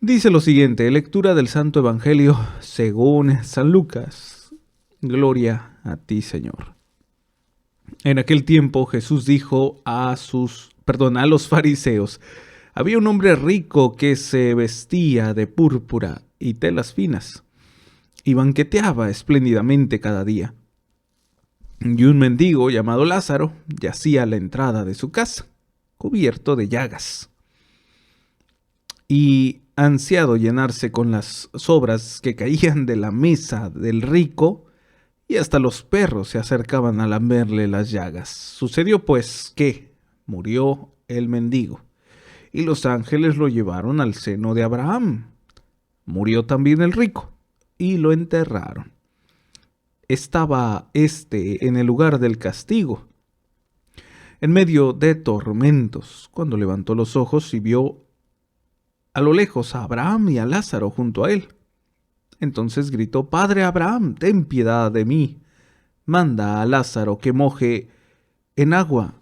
Dice lo siguiente, lectura del Santo Evangelio según San Lucas. Gloria a ti, Señor. En aquel tiempo Jesús dijo a los fariseos: había un hombre rico que se vestía de púrpura y telas finas y banqueteaba espléndidamente cada día. Y un mendigo llamado Lázaro yacía a la entrada de su casa, cubierto de llagas, y ansiado llenarse con las sobras que caían de la mesa del rico, y hasta los perros se acercaban a lamerle las llagas. Sucedió pues que murió el mendigo, y los ángeles lo llevaron al seno de Abraham. Murió también el rico, y lo enterraron. Estaba éste en el lugar del castigo, en medio de tormentos, cuando levantó los ojos y vio a lo lejos a Abraham y a Lázaro junto a él. Entonces gritó: Padre Abraham, ten piedad de mí. Manda a Lázaro que moje en agua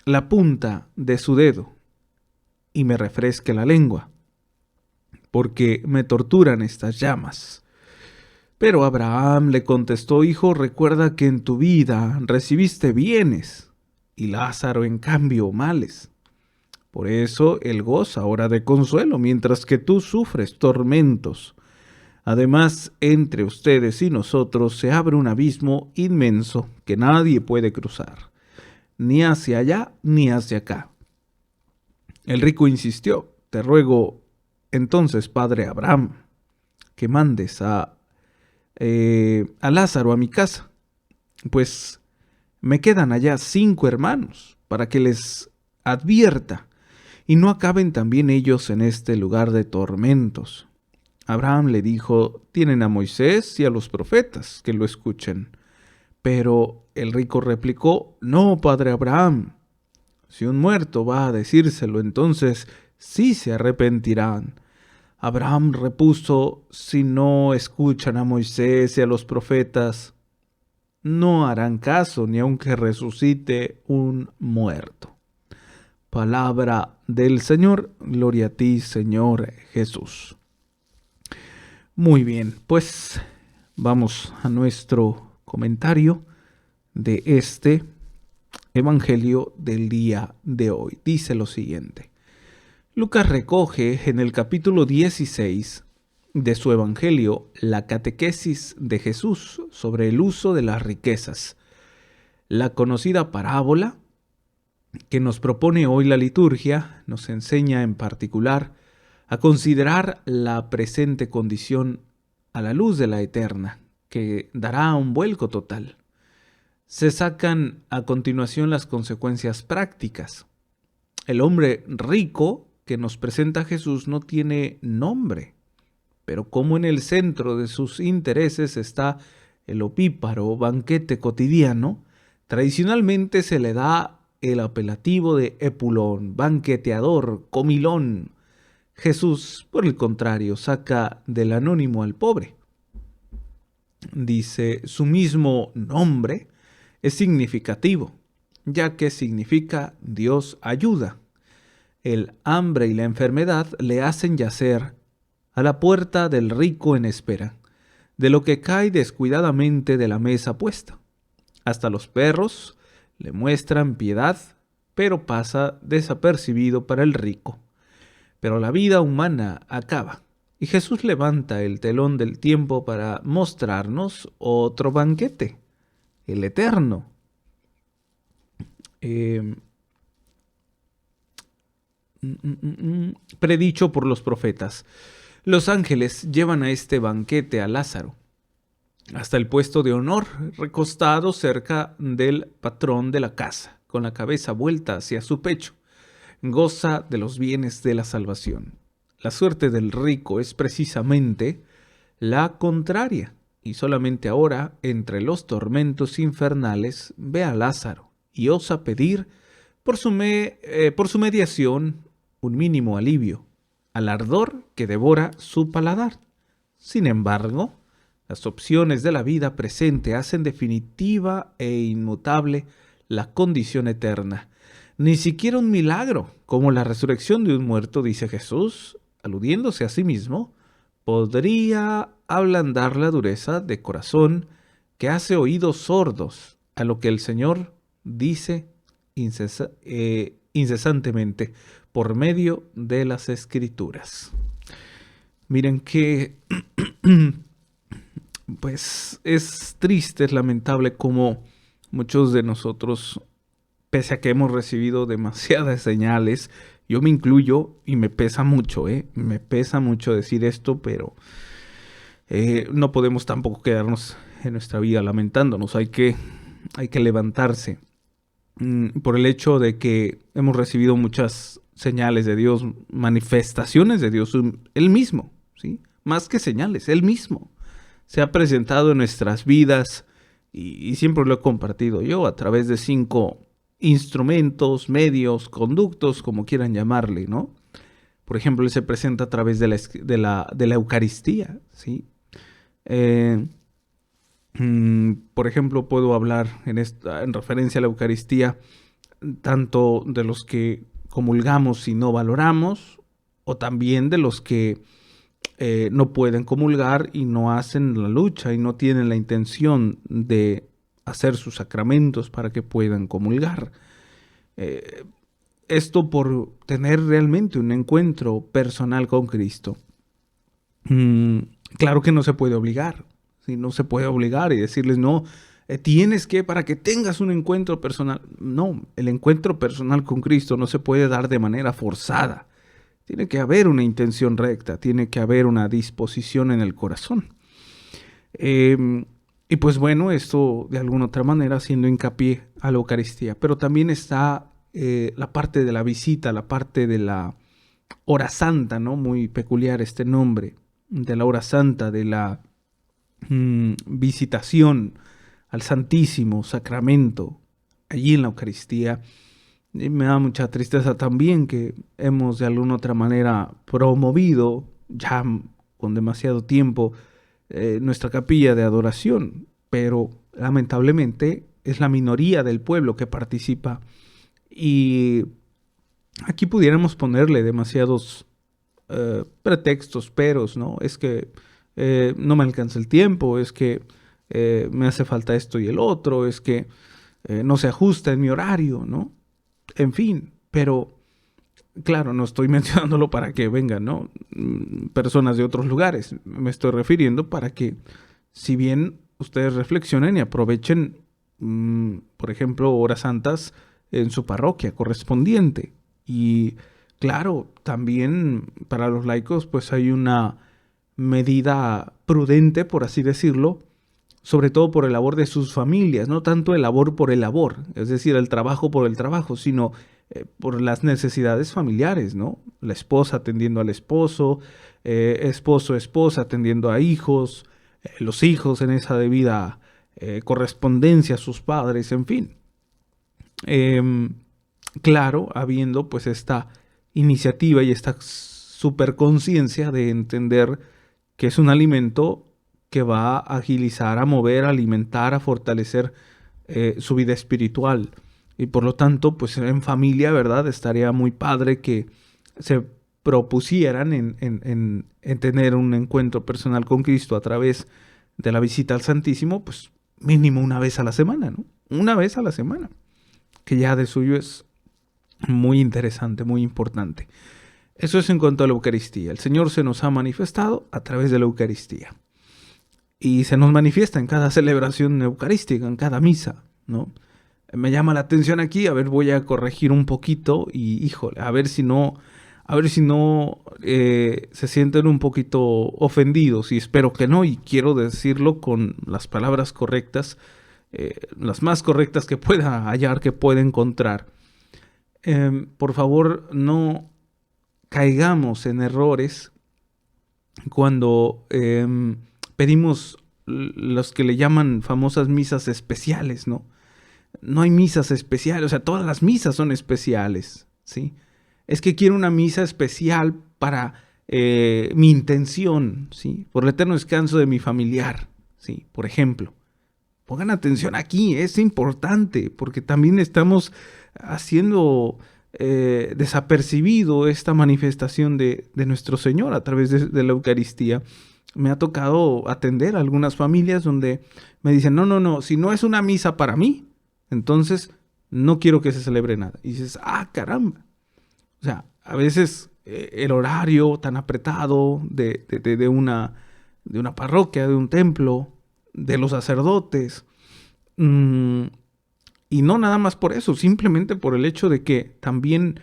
la punta de su dedo y me refresque la lengua, porque me torturan estas llamas. Pero Abraham le contestó: Hijo, recuerda que en tu vida recibiste bienes y Lázaro en cambio males. Por eso él goza ahora de consuelo, mientras que tú sufres tormentos. Además, entre ustedes y nosotros se abre un abismo inmenso que nadie puede cruzar, ni hacia allá ni hacia acá. El rico insistió: Te ruego entonces, padre Abraham, que mandes a Lázaro a mi casa, pues me quedan allá 5 hermanos, para que les advierta y no acaben también ellos en este lugar de tormentos. Abraham le dijo: tienen a Moisés y a los profetas, que lo escuchen. Pero el rico replicó: no, padre Abraham, si un muerto va a decírselo, entonces sí se arrepentirán. Abraham repuso: si no escuchan a Moisés y a los profetas, no harán caso ni aunque resucite un muerto. Palabra del Señor, gloria a ti, Señor Jesús. Muy bien, pues vamos a nuestro comentario de este Evangelio del día de hoy. Dice lo siguiente. Lucas recoge en el capítulo 16 de su Evangelio la catequesis de Jesús sobre el uso de las riquezas, la conocida parábola que nos propone hoy la liturgia. Nos enseña en particular a considerar la presente condición a la luz de la eterna, que dará un vuelco total. Se sacan a continuación las consecuencias prácticas. El hombre rico que nos presenta Jesús no tiene nombre, pero como en el centro de sus intereses está el opíparo banquete cotidiano, tradicionalmente se le da el apelativo de epulón, banqueteador, comilón. Jesús, por el contrario, saca del anónimo al pobre. Dice, su mismo nombre es significativo, ya que significa Dios ayuda. El hambre y la enfermedad le hacen yacer a la puerta del rico en espera, de lo que cae descuidadamente de la mesa puesta. Hasta los perros le muestran piedad, pero pasa desapercibido para el rico. Pero la vida humana acaba, y Jesús levanta el telón del tiempo para mostrarnos otro banquete, el eterno. Predicho por los profetas. Los ángeles llevan a este banquete a Lázaro hasta el puesto de honor, recostado cerca del patrón de la casa, con la cabeza vuelta hacia su pecho. Goza de los bienes de la salvación. La suerte del rico es precisamente la contraria, y solamente ahora, entre los tormentos infernales, ve a Lázaro y osa pedir por su mediación un mínimo alivio al ardor que devora su paladar. Sin embargo, las opciones de la vida presente hacen definitiva e inmutable la condición eterna. ni siquiera un milagro, como la resurrección de un muerto, dice Jesús, aludiéndose a sí mismo, podría ablandar la dureza de corazón que hace oídos sordos a lo que el Señor dice incesantemente por medio de las Escrituras. Miren que pues es triste, es lamentable como muchos de nosotros, pese a que hemos recibido demasiadas señales, yo me incluyo y me pesa mucho, me pesa mucho decir esto, pero no podemos tampoco quedarnos en nuestra vida lamentándonos, hay que levantarse por el hecho de que hemos recibido muchas señales de Dios, manifestaciones de Dios, Él mismo, ¿sí? Más que señales, Él mismo se ha presentado en nuestras vidas y siempre lo he compartido yo a través de 5 instrumentos, medios, conductos, como quieran llamarle, ¿no? Por ejemplo, Él se presenta a través de la Eucaristía, ¿sí? Por ejemplo, puedo hablar en referencia a la Eucaristía, tanto de los que comulgamos y no valoramos, o también de los que no pueden comulgar y no hacen la lucha y no tienen la intención de hacer sus sacramentos para que puedan comulgar. Esto por tener realmente un encuentro personal con Cristo. Claro que no se puede obligar, ¿sí? No se puede obligar y decirles, no, tienes que, para que tengas un encuentro personal. No, el encuentro personal con Cristo no se puede dar de manera forzada. Tiene que haber una intención recta, tiene que haber una disposición en el corazón. Y pues bueno, esto de alguna otra manera haciendo hincapié a la Eucaristía. Pero también está la parte de la visita, la parte de la hora santa, ¿no? Muy peculiar este nombre, de la hora santa, de la visitación al Santísimo Sacramento, allí en la Eucaristía. Y me da mucha tristeza también que hemos de alguna otra manera promovido, ya con demasiado tiempo, nuestra capilla de adoración, pero lamentablemente es la minoría del pueblo que participa y aquí pudiéramos ponerle demasiados pretextos, peros, ¿no? Es que no me alcanza el tiempo, es que me hace falta esto y el otro, es que no se ajusta en mi horario, ¿no? En fin, pero claro, no estoy mencionándolo para que vengan, ¿no? Personas de otros lugares. Me estoy refiriendo para que, si bien ustedes reflexionen y aprovechen, por ejemplo, horas santas en su parroquia correspondiente. Y claro, también para los laicos, pues hay una medida prudente, por así decirlo, sobre todo por el labor de sus familias, no tanto el labor por el labor, es decir, el trabajo por el trabajo, sino por las necesidades familiares, ¿no? La esposa atendiendo al esposo, esposa atendiendo a hijos, los hijos en esa debida correspondencia a sus padres, en fin. Claro, habiendo pues esta iniciativa y esta superconciencia de entender que es un alimento que va a agilizar, a mover, a alimentar, a fortalecer su vida espiritual. Y por lo tanto, pues en familia, ¿verdad? Estaría muy padre que se propusieran en tener un encuentro personal con Cristo a través de la visita al Santísimo, pues mínimo una vez a la semana, ¿no? Una vez a la semana, que ya de suyo es muy interesante, muy importante. Eso es en cuanto a la Eucaristía. El Señor se nos ha manifestado a través de la Eucaristía. Y se nos manifiesta en cada celebración eucarística, en cada misa, ¿no? Me llama la atención aquí, a ver, voy a corregir un poquito y, híjole, a ver si no se sienten un poquito ofendidos, y espero que no, y quiero decirlo con las palabras correctas, las más correctas que pueda hallar, que pueda encontrar. Por favor, no caigamos en errores cuando pedimos los que le llaman famosas misas especiales, ¿no? No hay misas especiales, o sea, todas las misas son especiales, ¿sí? Es que quiero una misa especial para mi intención, ¿sí? Por el eterno descanso de mi familiar, ¿sí? Por ejemplo. Pongan atención aquí, es importante, porque también estamos haciendo desapercibido esta manifestación de nuestro Señor a través de la Eucaristía. Me ha tocado atender a algunas familias donde me dicen, no, si no es una misa para mí, entonces no quiero que se celebre nada. Y dices, caramba. O sea, a veces el horario tan apretado de una parroquia, de un templo, de los sacerdotes, y no nada más por eso, simplemente por el hecho de que también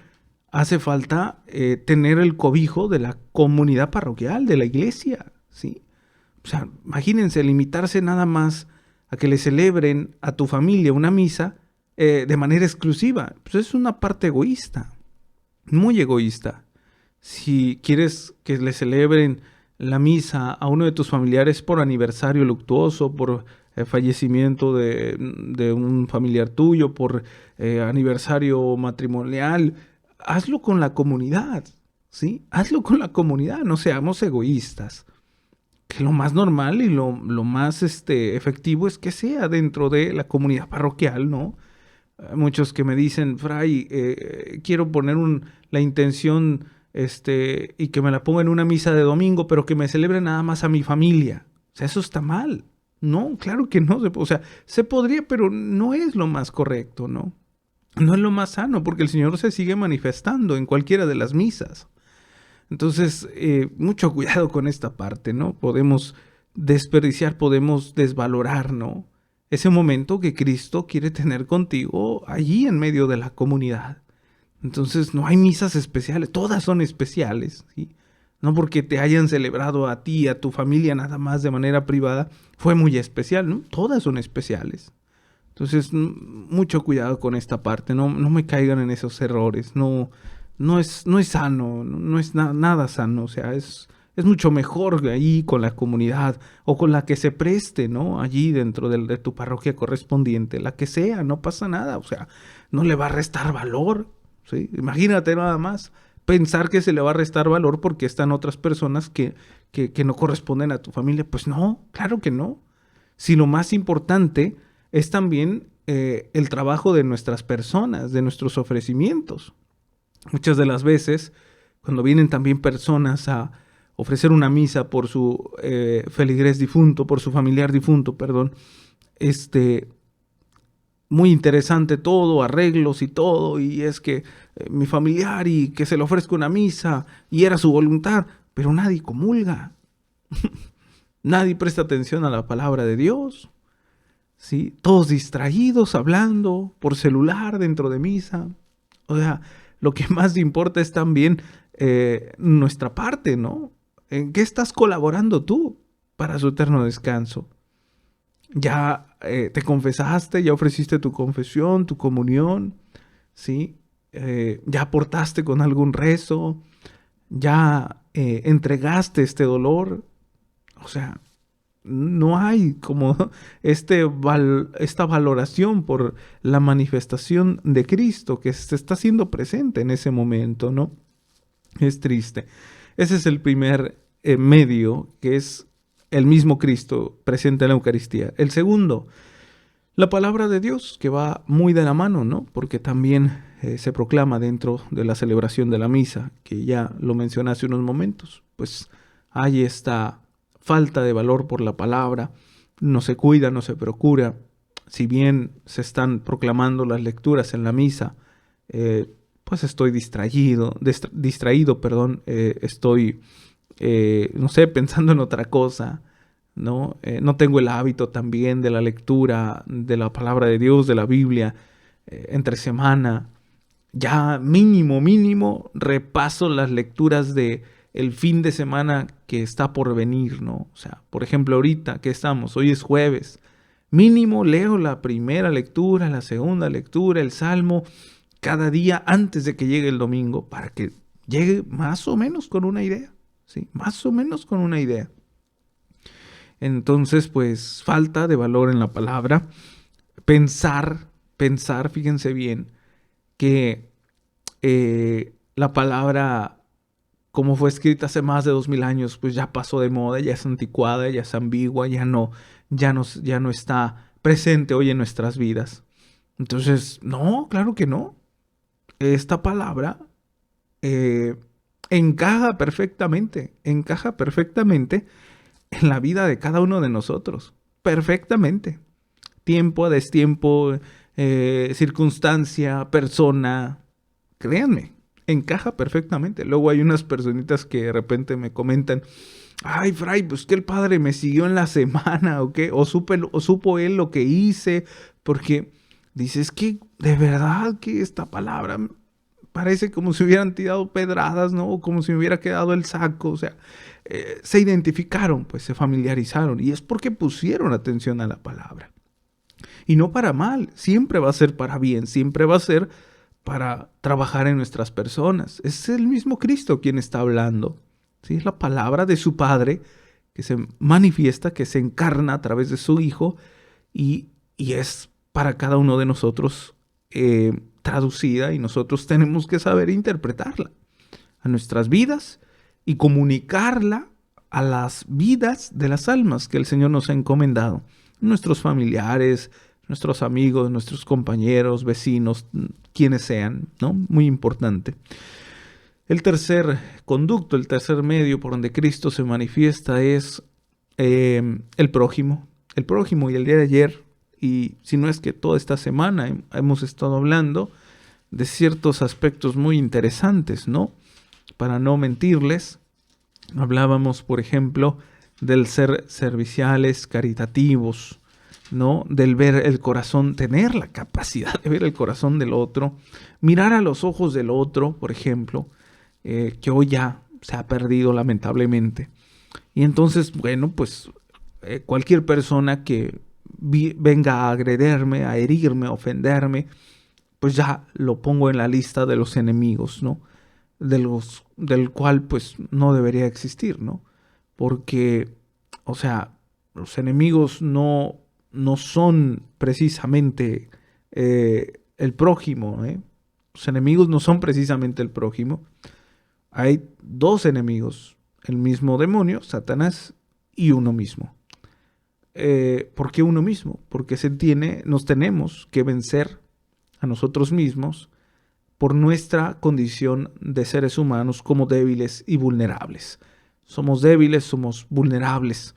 hace falta tener el cobijo de la comunidad parroquial, de la iglesia, ¿sí? O sea, imagínense limitarse nada más a que le celebren a tu familia una misa de manera exclusiva. Pues es una parte egoísta, muy egoísta. Si quieres que le celebren la misa a uno de tus familiares por aniversario luctuoso, por fallecimiento de un familiar tuyo, por aniversario matrimonial, hazlo con la comunidad, ¿sí? Hazlo con la comunidad, no seamos egoístas. Que lo más normal y lo más efectivo es que sea dentro de la comunidad parroquial, ¿no? Muchos que me dicen, Fray, quiero poner la intención y que me la ponga en una misa de domingo, pero que me celebre nada más a mi familia. O sea, eso está mal. No, claro que no. O sea, se podría, pero no es lo más correcto, ¿no? No es lo más sano, porque el Señor se sigue manifestando en cualquiera de las misas. Entonces, mucho cuidado con esta parte, ¿no? Podemos desperdiciar, podemos desvalorar, ¿no? Ese momento que Cristo quiere tener contigo allí en medio de la comunidad. Entonces, no hay misas especiales, todas son especiales, ¿sí? No porque te hayan celebrado a ti, a tu familia nada más de manera privada, fue muy especial, ¿no? Todas son especiales. Entonces, mucho cuidado con esta parte, no me caigan en esos errores, no es sano, no es nada sano, o sea, es mucho mejor ahí con la comunidad o con la que se preste, ¿no? Allí dentro de tu parroquia correspondiente, la que sea, no pasa nada, o sea, no le va a restar valor, ¿sí? Imagínate nada más pensar que se le va a restar valor porque están otras personas que no corresponden a tu familia. Pues no, claro que no. Si lo más importante es también el trabajo de nuestras personas, de nuestros ofrecimientos. Muchas de las veces, cuando vienen también personas a ofrecer una misa por su feligrés difunto, por su familiar difunto, perdón, muy interesante todo, arreglos y todo, y es que mi familiar y que se le ofrezca una misa y era su voluntad, pero nadie comulga. Nadie presta atención a la palabra de Dios, ¿sí? Todos distraídos, hablando por celular dentro de misa. O sea, lo que más importa es también nuestra parte, ¿no? ¿En qué estás colaborando tú para su eterno descanso? Ya te confesaste, ya ofreciste tu confesión, tu comunión, ¿sí? Ya aportaste con algún rezo, ya entregaste este dolor. O sea, no hay como esta valoración por la manifestación de Cristo que se está haciendo presente en ese momento, ¿no? Es triste. Ese es el primer medio, que es el mismo Cristo presente en la Eucaristía. El segundo, la palabra de Dios, que va muy de la mano, ¿no? Porque también se proclama dentro de la celebración de la misa, que ya lo mencioné hace unos momentos. Pues hay esta falta de valor por la palabra, no se cuida, no se procura. Si bien se están proclamando las lecturas en la misa, pues estoy distraído, estoy, no sé, pensando en otra cosa, ¿no? No tengo el hábito también de la lectura de la palabra de Dios, de la Biblia, entre semana. Ya mínimo, repaso las lecturas de el fin de semana que está por venir, ¿no? O sea, por ejemplo, ahorita que estamos, hoy es jueves, mínimo leo la primera lectura, la segunda lectura, el Salmo, cada día antes de que llegue el domingo, para que llegue más o menos con una idea, ¿sí? Más o menos con una idea. Entonces, pues, falta de valor en la palabra. Pensar, fíjense bien, que la palabra, como fue escrita hace más de 2000 años, pues ya pasó de moda, ya es anticuada, ya es ambigua, ya no está presente hoy en nuestras vidas? Entonces, no, claro que no. Esta palabra encaja perfectamente en la vida de cada uno de nosotros. Perfectamente. Tiempo a destiempo, circunstancia, persona. Créanme, encaja perfectamente. Luego hay unas personitas que de repente me comentan: ay, Fray, pues que el padre me siguió en la semana, o qué, o supo él lo que hice, porque dices que de verdad que esta palabra parece como si hubieran tirado pedradas, ¿no? O como si me hubiera quedado el saco, o sea, se identificaron, pues se familiarizaron, y es porque pusieron atención a la palabra. Y no para mal, siempre va a ser para bien, siempre va a ser para trabajar en nuestras personas. Es el mismo Cristo quien está hablando. ¿Sí? Es la palabra de su Padre que se manifiesta, que se encarna a través de su Hijo y es para cada uno de nosotros traducida, y nosotros tenemos que saber interpretarla a nuestras vidas y comunicarla a las vidas de las almas que el Señor nos ha encomendado. Nuestros familiares, nuestros amigos, nuestros compañeros, vecinos, quienes sean, ¿no? Muy importante. El tercer conducto, el tercer medio por donde Cristo se manifiesta es el prójimo. El prójimo, y el día de ayer, y si no es que toda esta semana hemos estado hablando de ciertos aspectos muy interesantes, ¿no? Para no mentirles, hablábamos, por ejemplo, del ser serviciales, caritativos, ¿no? Del ver el corazón, tener la capacidad de ver el corazón del otro, mirar a los ojos del otro, por ejemplo, que hoy ya se ha perdido lamentablemente. Y entonces, bueno, pues cualquier persona que venga a agredirme, a herirme, a ofenderme, pues ya lo pongo en la lista de los enemigos, ¿no? Del cual pues no debería existir, ¿no? Porque, o sea, los enemigos no son precisamente el prójimo, ¿eh? Los enemigos no son precisamente el prójimo. Hay dos enemigos, el mismo demonio, Satanás, y uno mismo. ¿Por qué uno mismo? Porque nos tenemos que vencer a nosotros mismos por nuestra condición de seres humanos como débiles y vulnerables. Somos débiles, somos vulnerables,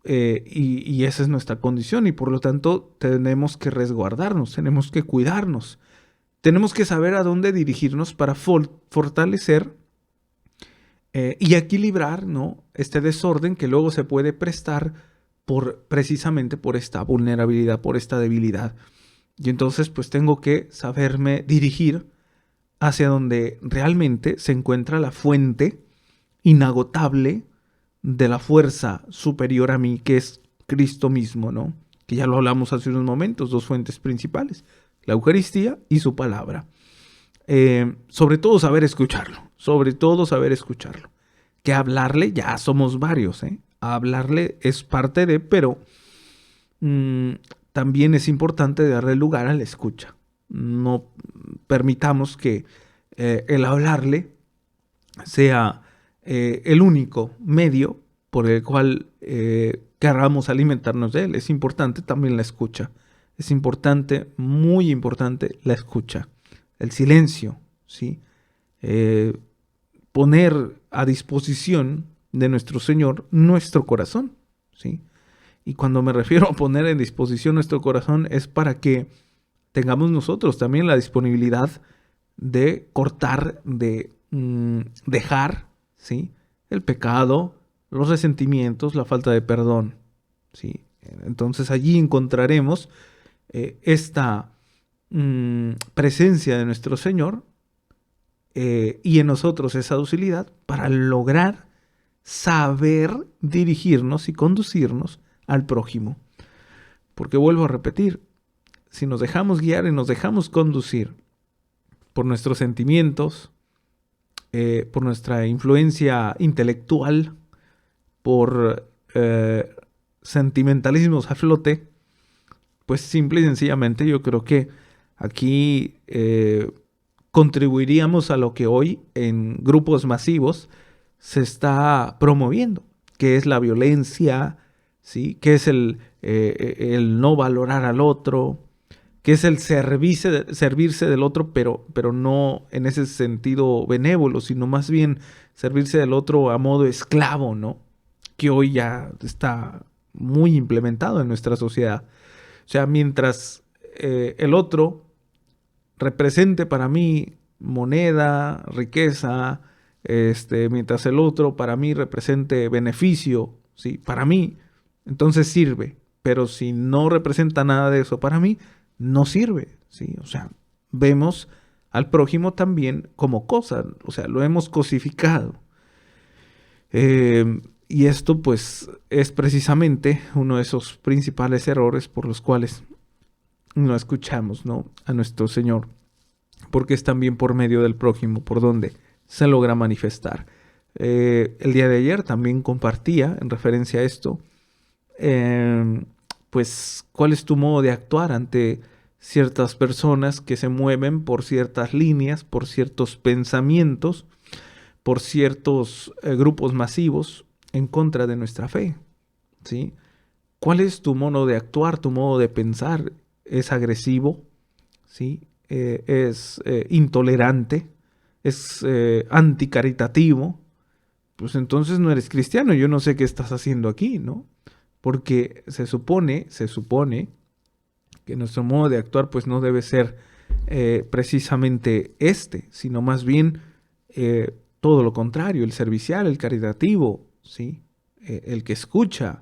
y esa es nuestra condición, y por lo tanto tenemos que resguardarnos, tenemos que cuidarnos, tenemos que saber a dónde dirigirnos para fortalecer y equilibrar, ¿no? Este desorden que luego se puede prestar precisamente por esta vulnerabilidad, por esta debilidad. Y entonces pues tengo que saberme dirigir hacia donde realmente se encuentra la fuente inagotable de la fuerza superior a mí, que es Cristo mismo, ¿no? Que ya lo hablamos hace unos momentos, dos fuentes principales, la Eucaristía y su palabra. Sobre todo saber escucharlo, que hablarle ya somos varios, ¿eh? Hablarle es parte de, pero también es importante darle lugar a la escucha. No permitamos que el hablarle sea el único medio por el cual queramos alimentarnos de él. Es importante también la escucha. Es importante, muy importante, la escucha. El silencio, ¿sí? Poner a disposición de nuestro Señor nuestro corazón, ¿sí? Y cuando me refiero a poner en disposición nuestro corazón es para que tengamos nosotros también la disponibilidad de cortar, de dejar, ¿sí? El pecado, los resentimientos, la falta de perdón, ¿sí? Entonces allí encontraremos esta presencia de nuestro Señor y en nosotros esa docilidad para lograr saber dirigirnos y conducirnos al prójimo. Porque vuelvo a repetir, si nos dejamos guiar y nos dejamos conducir por nuestros sentimientos, por nuestra influencia intelectual, por sentimentalismos a flote, pues simple y sencillamente yo creo que aquí contribuiríamos a lo que hoy en grupos masivos se está promoviendo, que es la violencia, ¿sí? ¿Qué es el no valorar al otro? ¿Qué es el servirse del otro, pero no en ese sentido benévolo, sino más bien servirse del otro a modo esclavo, ¿no? Que hoy ya está muy implementado en nuestra sociedad. O sea, mientras el otro represente para mí moneda, riqueza, mientras el otro para mí represente beneficio, ¿sí? Para mí, entonces sirve. Pero si no representa nada de eso para mí, no sirve, ¿sí? O sea, vemos al prójimo también como cosa, o sea, lo hemos cosificado. Y esto pues es precisamente uno de esos principales errores por los cuales no escuchamos, ¿no?, a nuestro Señor, porque es también por medio del prójimo por donde se logra manifestar. El día de ayer también compartía en referencia a esto, pues cuál es tu modo de actuar ante ciertas personas que se mueven por ciertas líneas, por ciertos pensamientos, por ciertos grupos masivos en contra de nuestra fe, ¿sí? ¿Cuál es tu modo de actuar, tu modo de pensar? ¿Es agresivo? ¿Sí? ¿Es intolerante? ¿Es anticaritativo? Pues entonces no eres cristiano. Yo no sé qué estás haciendo aquí, ¿no? Porque se supone que nuestro modo de actuar pues no debe ser precisamente sino más bien todo lo contrario, el servicial, el caritativo, ¿sí? El que escucha,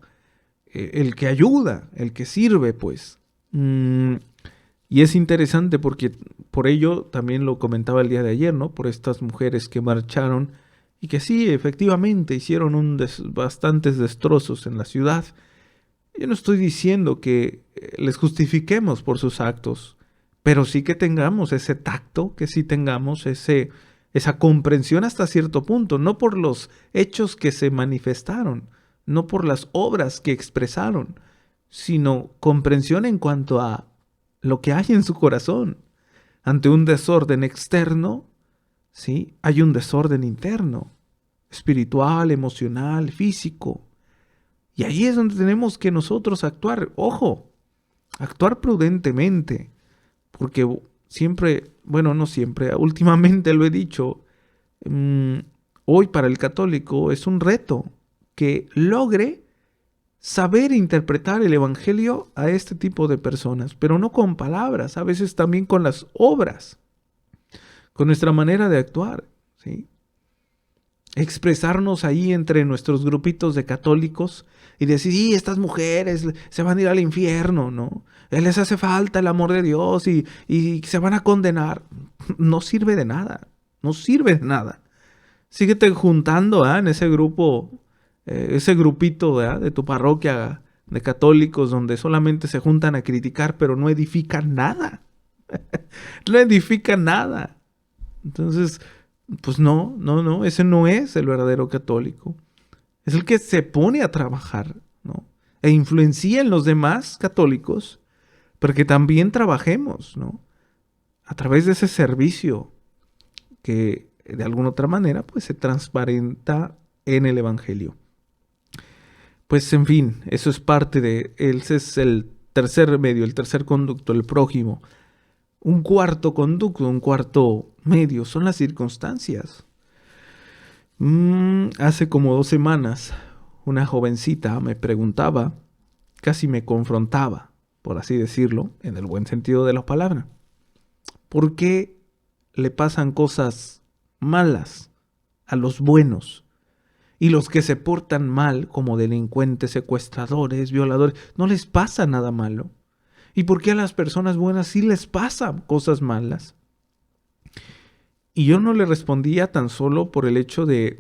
el que ayuda, el que sirve, pues. Y es interesante porque por ello también lo comentaba el día de ayer, ¿no? Por estas mujeres que marcharon y que sí, efectivamente hicieron bastantes destrozos en la ciudad. Yo no estoy diciendo que les justifiquemos por sus actos, pero sí que tengamos ese tacto, que sí tengamos esa comprensión hasta cierto punto, no por los hechos que se manifestaron, no por las obras que expresaron, sino comprensión en cuanto a lo que hay en su corazón. Ante un desorden externo, ¿sí?, hay un desorden interno, espiritual, emocional, físico. Y ahí es donde tenemos que nosotros actuar, ojo, actuar prudentemente, porque siempre, bueno, no siempre, últimamente lo he dicho, hoy para el católico es un reto que logre saber interpretar el evangelio a este tipo de personas, pero no con palabras, a veces también con las obras, con nuestra manera de actuar, ¿sí? Expresarnos ahí entre nuestros grupitos de católicos y decir, sí, estas mujeres se van a ir al infierno, ¿no? Les hace falta el amor de Dios y se van a condenar. No sirve de nada, no sirve de nada. Síguete juntando en ese grupo, ese grupito de tu parroquia de católicos donde solamente se juntan a criticar, pero no edifican nada. No edifican nada. Entonces, pues no, ese no es el verdadero católico. Es el que se pone a trabajar, ¿no? E influencia en los demás católicos para que también trabajemos, ¿no? A través de ese servicio que de alguna otra manera pues se transparenta en el evangelio. Pues en fin, eso es parte ese es el tercer medio, el tercer conducto, el prójimo. Un cuarto conducto, un cuarto medio son las circunstancias. Hace como 2 semanas una jovencita me preguntaba, casi me confrontaba, por así decirlo, en el buen sentido de la palabra, ¿por qué le pasan cosas malas a los buenos? Y los que se portan mal, como delincuentes, secuestradores, violadores, no les pasa nada malo. ¿Y por qué a las personas buenas sí les pasan cosas malas? Y yo no le respondía tan solo por el hecho de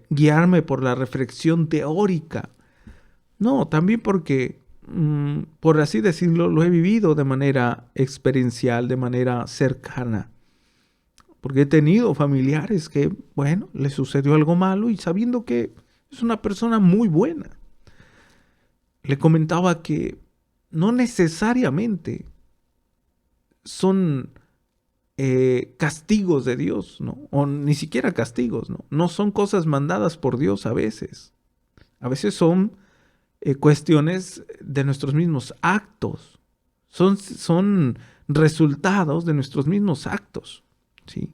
guiarme por la reflexión teórica. No, también porque, por así decirlo, lo he vivido de manera experiencial, de manera cercana. Porque he tenido familiares que, bueno, les sucedió algo malo y sabiendo que es una persona muy buena. Le comentaba que no necesariamente son castigos de Dios, ¿no? O ni siquiera castigos, ¿no? No son cosas mandadas por Dios a veces. A veces son cuestiones de nuestros mismos actos. Son resultados de nuestros mismos actos, ¿sí?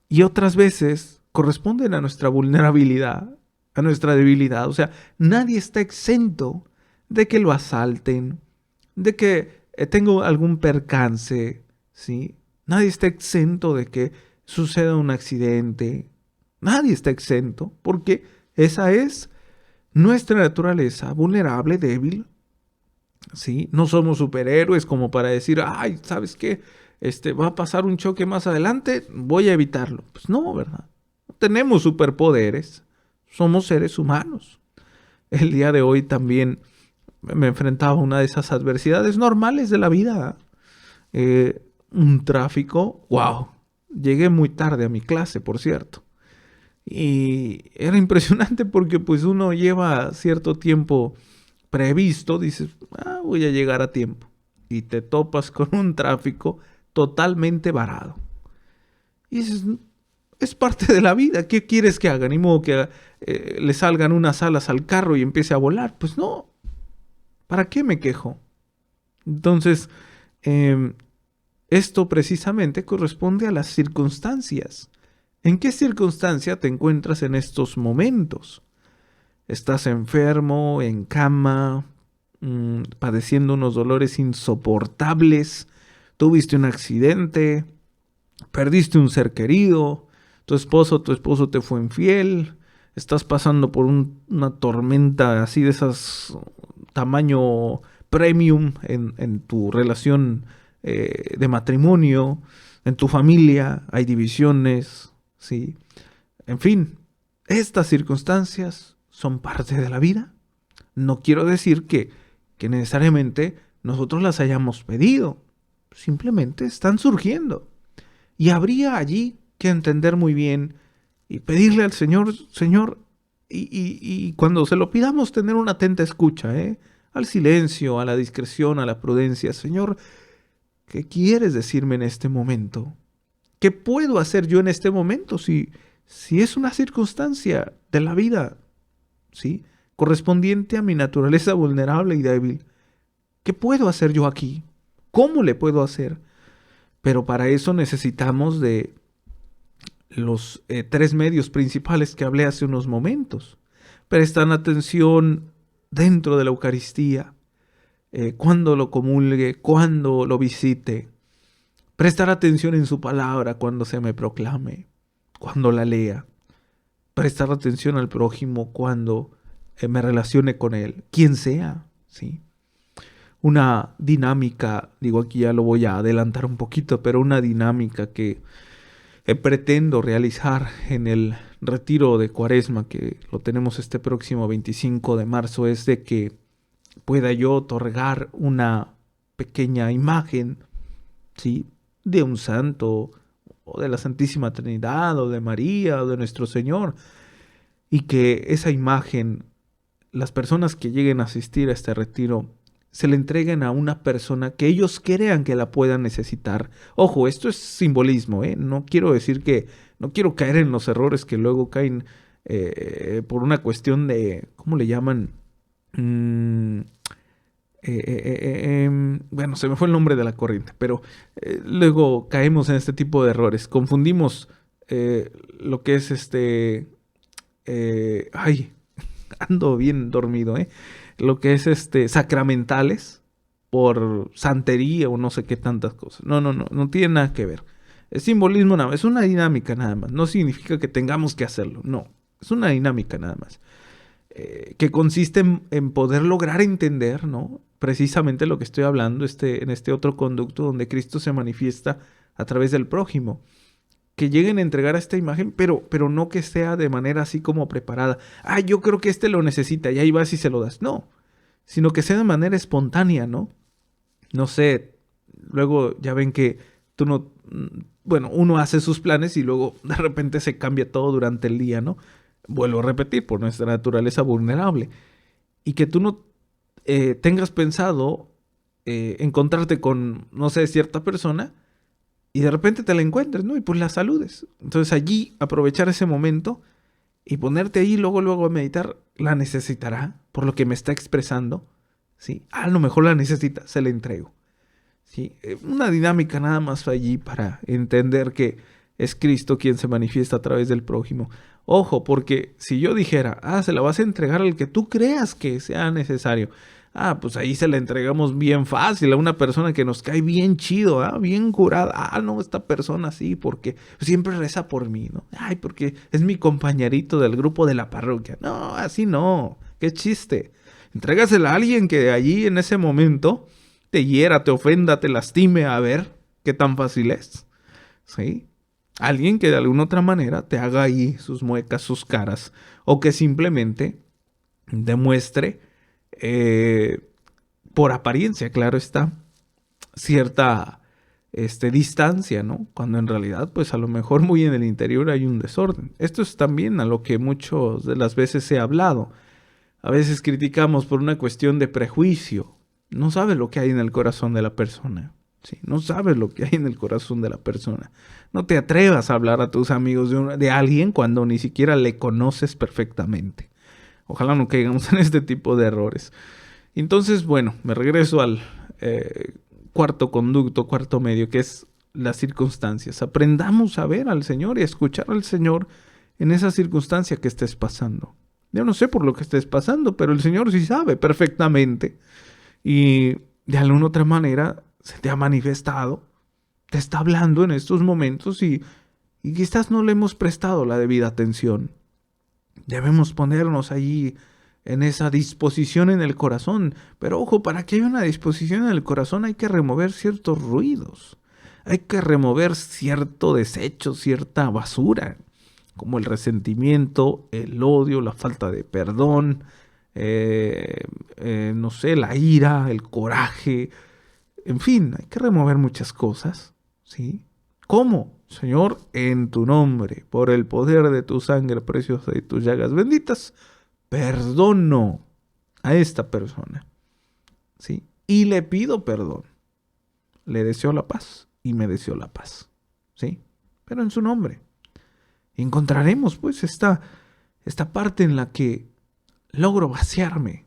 Y otras veces corresponden a nuestra vulnerabilidad, a nuestra debilidad. O sea, nadie está exento de que lo asalten, de que tenga algún percance, ¿sí? Nadie está exento de que suceda un accidente. Nadie está exento, porque esa es nuestra naturaleza vulnerable, débil, ¿sí? No somos superhéroes como para decir, ay, ¿sabes qué? Va a pasar un choque más adelante, voy a evitarlo. Pues no, ¿verdad? No tenemos superpoderes, somos seres humanos. El día de hoy también me enfrentaba a una de esas adversidades normales de la vida. Un tráfico, wow. Llegué muy tarde a mi clase, por cierto. Y era impresionante porque pues uno lleva cierto tiempo previsto, dices, voy a llegar a tiempo. Y te topas con un tráfico totalmente varado. Y dices, es parte de la vida, ¿qué quieres que haga? Ni modo que le salgan unas alas al carro y empiece a volar. Pues no, ¿para qué me quejo? Entonces, esto precisamente corresponde a las circunstancias. ¿En qué circunstancia te encuentras en estos momentos? ¿Estás enfermo, en cama, padeciendo unos dolores insoportables? ¿Tuviste un accidente? ¿Perdiste un ser querido? ¿Tu esposo te fue infiel? ¿Estás pasando por una tormenta así de esas tamaño premium en tu relación de matrimonio? ¿En tu familia hay divisiones? ¿Sí? En fin, estas circunstancias son parte de la vida. No quiero decir que necesariamente nosotros las hayamos pedido. Simplemente están surgiendo. Y habría allí que entender muy bien y pedirle al Señor, Señor, y cuando se lo pidamos tener una atenta escucha, al silencio, a la discreción, a la prudencia. Señor, ¿qué quieres decirme en este momento? ¿Qué puedo hacer yo en este momento si es una circunstancia de la vida, ¿sí? Correspondiente a mi naturaleza vulnerable y débil? ¿Qué puedo hacer yo aquí? ¿Cómo le puedo hacer? Pero para eso necesitamos de los 3 medios principales que hablé hace unos momentos. Prestar atención dentro de la Eucaristía, cuando lo comulgue, cuando lo visite. Prestar atención en su palabra cuando se me proclame, cuando la lea. Prestar atención al prójimo cuando me relacione con él, quien sea, ¿sí? Una dinámica, digo aquí ya lo voy a adelantar un poquito, pero una dinámica que pretendo realizar en el retiro de Cuaresma, que lo tenemos este próximo 25 de marzo, es de que pueda yo otorgar una pequeña imagen, ¿sí? De un santo, o de la Santísima Trinidad, o de María, o de nuestro Señor, y que esa imagen, las personas que lleguen a asistir a este retiro, se le entreguen a una persona que ellos crean que la puedan necesitar. Ojo, esto es simbolismo, no quiero decir que, no quiero caer en los errores que luego caen por una cuestión de, ¿cómo le llaman? Bueno, se me fue el nombre de la corriente, pero luego caemos en este tipo de errores. Confundimos lo que es ando bien dormido, lo que es sacramentales por santería o no sé qué tantas cosas. No tiene nada que ver. Es simbolismo nada más, es una dinámica nada más. No significa que tengamos que hacerlo, no. Es una dinámica nada más. Que consiste en poder lograr entender, ¿no? Precisamente lo que estoy hablando en este otro conducto donde Cristo se manifiesta a través del prójimo. Que lleguen a entregar a esta imagen, pero no que sea de manera así como preparada. Yo creo que lo necesita y ahí vas y se lo das. No, sino que sea de manera espontánea, ¿no? No sé, luego ya ven que tú no... Bueno, uno hace sus planes y luego de repente se cambia todo durante el día, ¿no? Vuelvo a repetir, por nuestra naturaleza vulnerable. Y que tú no tengas pensado encontrarte con, no sé, cierta persona y de repente te la encuentres, ¿no? Y pues la saludes. Entonces allí aprovechar ese momento y ponerte ahí luego a meditar, la necesitará por lo que me está expresando. ¿Sí? A lo mejor la necesita, se la entrego. ¿Sí? Una dinámica nada más allí para entender que es Cristo quien se manifiesta a través del prójimo. Ojo, porque si yo dijera, se la vas a entregar al que tú creas que sea necesario. Pues ahí se la entregamos bien fácil a una persona que nos cae bien chido, bien curada. No, esta persona sí, porque siempre reza por mí, ¿no? Porque es mi compañerito del grupo de la parroquia. No, así no. Qué chiste. Entrégasela a alguien que allí en ese momento te hiera, te ofenda, te lastime, a ver qué tan fácil es. ¿Sí? Alguien que de alguna otra manera te haga ahí sus muecas, sus caras, o que simplemente demuestre, por apariencia, claro está, cierta distancia, ¿no? Cuando en realidad, pues a lo mejor muy en el interior hay un desorden. Esto es también a lo que muchas de las veces he hablado. A veces criticamos por una cuestión de prejuicio. No sabes lo que hay en el corazón de la persona. ¿Sí? No sabes lo que hay en el corazón de la persona. No te atrevas a hablar a tus amigos de alguien cuando ni siquiera le conoces perfectamente. Ojalá no caigamos en este tipo de errores. Entonces, bueno, me regreso al cuarto conducto, cuarto medio, que es las circunstancias. Aprendamos a ver al Señor y a escuchar al Señor en esa circunstancia que estés pasando. Yo no sé por lo que estés pasando, pero el Señor sí sabe perfectamente. Y de alguna otra manera se te ha manifestado, te está hablando en estos momentos y quizás no le hemos prestado la debida atención. Debemos ponernos allí en esa disposición en el corazón. Pero ojo, para que haya una disposición en el corazón hay que remover ciertos ruidos. Hay que remover cierto desecho, cierta basura, como el resentimiento, el odio, la falta de perdón, no sé, la ira, el coraje. En fin, hay que remover muchas cosas, ¿sí? ¿Cómo? Señor, en tu nombre, por el poder de tu sangre preciosa y tus llagas benditas, perdono a esta persona, ¿sí? Y le pido perdón. Le deseo la paz y me deseo la paz, ¿sí? Pero en su nombre. Encontraremos pues esta parte en la que logro vaciarme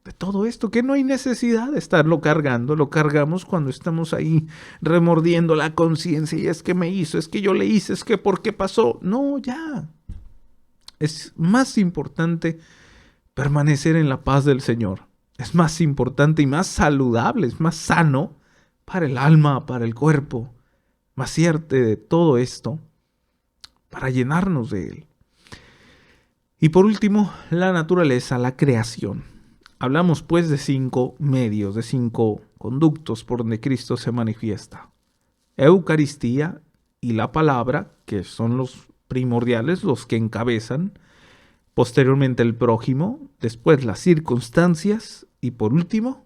de todo esto, que no hay necesidad de estarlo cargando. Lo cargamos cuando estamos ahí remordiendo la conciencia y es que me hizo, es que yo le hice, es que ¿por qué pasó? No, ya. Es más importante permanecer en la paz del Señor. Es más importante y más saludable, es más sano para el alma, para el cuerpo. Vaciarte de todo esto para llenarnos de Él. Y por último, la naturaleza, la creación. Hablamos pues de 5 medios, de 5 conductos por donde Cristo se manifiesta. Eucaristía y la palabra, que son los primordiales, los que encabezan. Posteriormente el prójimo, después las circunstancias y por último,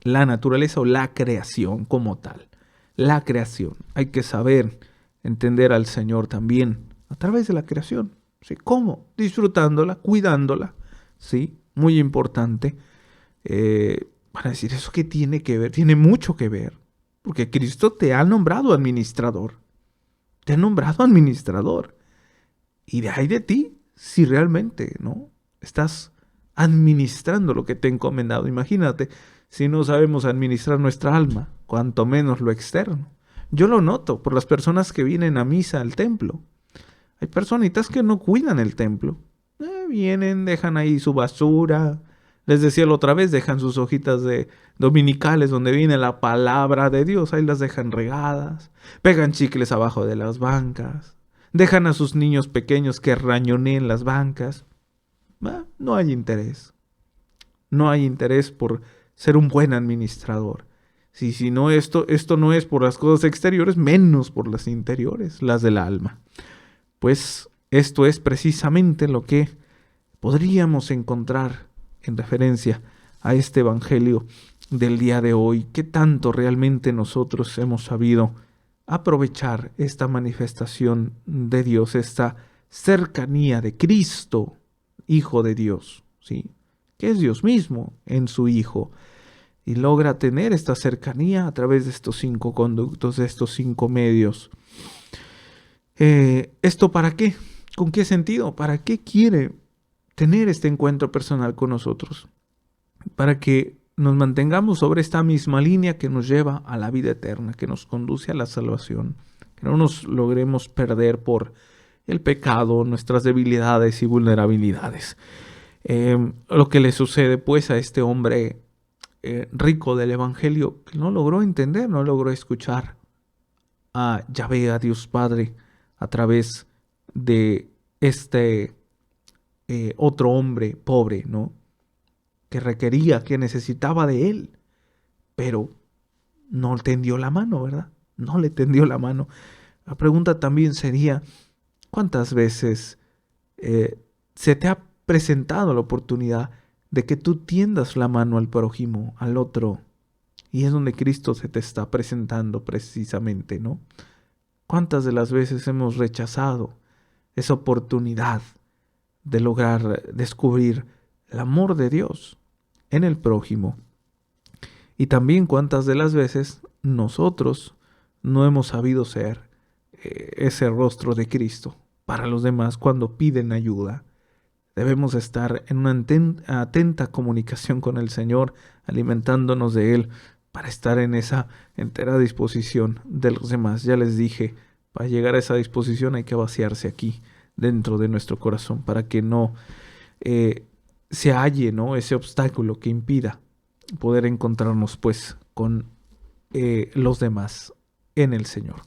la naturaleza o la creación como tal. La creación. Hay que saber entender al Señor también a través de la creación. ¿Sí? ¿Cómo? Disfrutándola, cuidándola. ¿Sí? Muy importante. Para decir, ¿eso qué tiene que ver? Tiene mucho que ver. Porque Cristo te ha nombrado administrador. Te ha nombrado administrador. Y de ahí de ti, si realmente, ¿no?, estás administrando lo que te he encomendado. Imagínate, si no sabemos administrar nuestra alma, cuanto menos lo externo. Yo lo noto por las personas que vienen a misa al templo. Hay personitas que no cuidan el templo. Vienen, dejan ahí su basura. Les decía la otra vez, dejan sus hojitas de dominicales donde viene la palabra de Dios. Ahí las dejan regadas. Pegan chicles abajo de las bancas. Dejan a sus niños pequeños que rañoneen las bancas. No hay interés. No hay interés por ser un buen administrador. Si no, esto no es por las cosas exteriores, menos por las interiores, las del alma. Pues esto es precisamente lo que podríamos encontrar en referencia a este evangelio del día de hoy. ¿Qué tanto realmente nosotros hemos sabido aprovechar esta manifestación de Dios, esta cercanía de Cristo, Hijo de Dios, ¿sí?, que es Dios mismo en su Hijo, y logra tener esta cercanía a través de estos 5 conductos, de estos 5 medios? ¿Esto para qué? ¿Con qué sentido? ¿Para qué quiere tener este encuentro personal con nosotros? Para que nos mantengamos sobre esta misma línea que nos lleva a la vida eterna, que nos conduce a la salvación, que no nos logremos perder por el pecado, nuestras debilidades y vulnerabilidades. Lo que le sucede pues a este hombre rico del Evangelio, que no logró entender, no logró escuchar a Yahvé, a Dios Padre, a través de este otro hombre pobre, ¿no? Que requería, que necesitaba de él, pero no tendió la mano, ¿verdad? No le tendió la mano. La pregunta también sería, ¿cuántas veces se te ha presentado la oportunidad de que tú tiendas la mano al prójimo, al otro? Y es donde Cristo se te está presentando precisamente, ¿no? ¿Cuántas de las veces hemos rechazado esa oportunidad de lograr descubrir el amor de Dios en el prójimo? Y también cuántas de las veces nosotros no hemos sabido ser ese rostro de Cristo para los demás cuando piden ayuda. Debemos estar en una atenta comunicación con el Señor, alimentándonos de Él para estar en esa entera disposición de los demás. Ya les dije, para llegar a esa disposición hay que vaciarse aquí, dentro de nuestro corazón, para que no se halle, ¿no?, ese obstáculo que impida poder encontrarnos pues con los demás en el Señor.